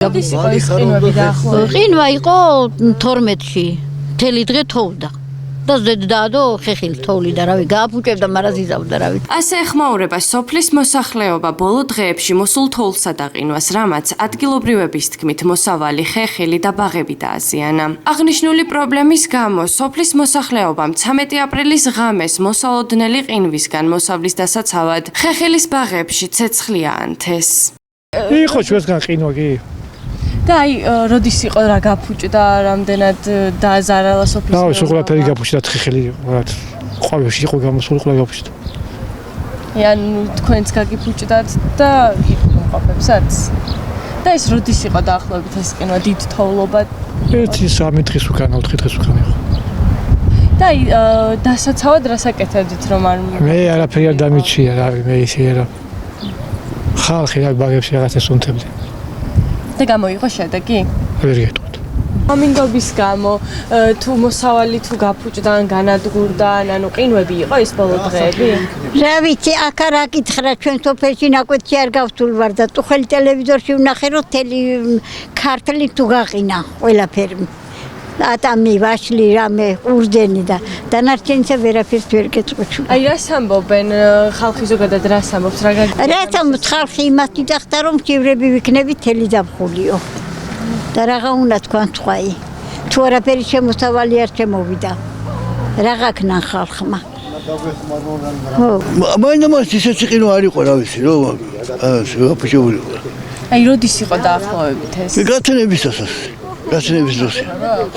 ყინვა იყო 12-ში, მთელი დღე თოვდა. და ზედდაადო ხეხილი თოვლი და რავი გააფუჭებდა, მაგრამ ზიზავდა რავი. ასე ეხმაურება სოფლის მოსახლეობა ბოლო დღეებში მოსულ თოვლსა და ყინვას, რამაც ადგილობრივების თქმით მოსავალი ხეხილი და ბაღები დააზიანა. აღნიშნული პრობლემის გამო სოფლის მოსახლეობამ 13 აპრილის ღამეს მოსალოდნელი ყინვისგან მოსავლის დასაცავად ხეხილის ბაღებში ცეცხლი აანთეს. იყო ჩვენსგან ყინვა კი? და აი როდის იყო რა გაფუჭდა, რამდენად დააზარალა სოფლის? და ის ყველაფერი გაფუჭდა, ხეხილი რაღაც ყვავებში იყო გამოსული, ყველა გაფუჭდა. ან თქვენც გაგიფუჭდათ და იმყოფებსაც? და ეს როდის იყო დაახლოებით ეს ყინვა დიდ თოვლობა? 1-3 დღის უკან, 4 დღის უკან იყო. და აი დასაცავად რას აკეთებდით რომ არ მე არაფერი არ დამიჩია, რავი, მე ისე რა. ხალხი რა ბაღებში რაღაცას უნთებდა. და გამოიღო შედეგი? ვერ გეტყვით. ამინდობის გამო თუ მოსავალი თუ გაფუჭდა ან განადგურდა, ანუ ყინვები იყო ეს ბოლო დღეები? რა ვიცი, აქ რა გითხრა, ჩვენ სოფელში ნაკვეთში არ გავსულ ვარ და тухელი ტელევიზორში ვნახე, რომ თელი ქართლი თუ გაყინა ყველაფერი. ატამი, ვაშლი, რამე, ყურძენი და დანარჩენისა ვერაფერს ვერ გეტყვი. აი რას ამბობენ ხალხი ზოგადად რას ამბობს რა გაგიგებთ? რაც ამბობს ხალხი იმას იტახტა, რომ ჭივრები ვიქნები თელი ზაფხულიო. და რაღა უნდა თქვან სხვაი. თუ არაფერი შემოსავალი არ შემოვიდა. რა გაქნან ხალხმა? მაინდამაც ისეთი ყინვა არ იყო, რა ვიცი, რომ გაფუჭებული იყო. აი როდის იყო დაახლოებით ეს? გათენებისასაც. გათენების დროში.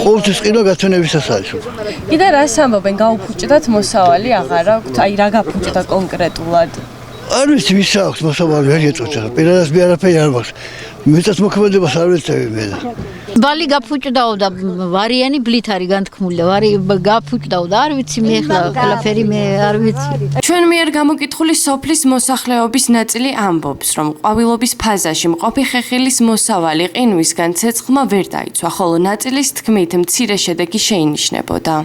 ყოველთვის ყინვა გათენებისას არის. კიდე რას ამბობენ, გაუფუჭდათ მოსავალი აღარა აქვთ, აი რა გაფუჭდა კონკრეტულად? არ ვიცი, ვის აქვს მოსავალი, ვერ გეტყვით. პირადად მე არაფერი არ მაქვს. მეცაც მოქმედებას არ ვეწევი მე. ბალი გაფუჭდაო და ვარიანი ბლით არის განთქმული და გაფუჭდაო და არ ვიცი მე ხლა ყველაფერი მე არ ვიცი. ჩვენ მიერ გამოკითხული სოფლის მოსახლეობის ნაწილი ამბობს, რომ ყვავილობის ფაზაში მყოფი ხეხილის მოსავალი ყინვისგან ცეცხლმა ვერ დაიცვა, ხოლო ნაწილის თქმით მცირე შედეგი შეინიშნებოდა.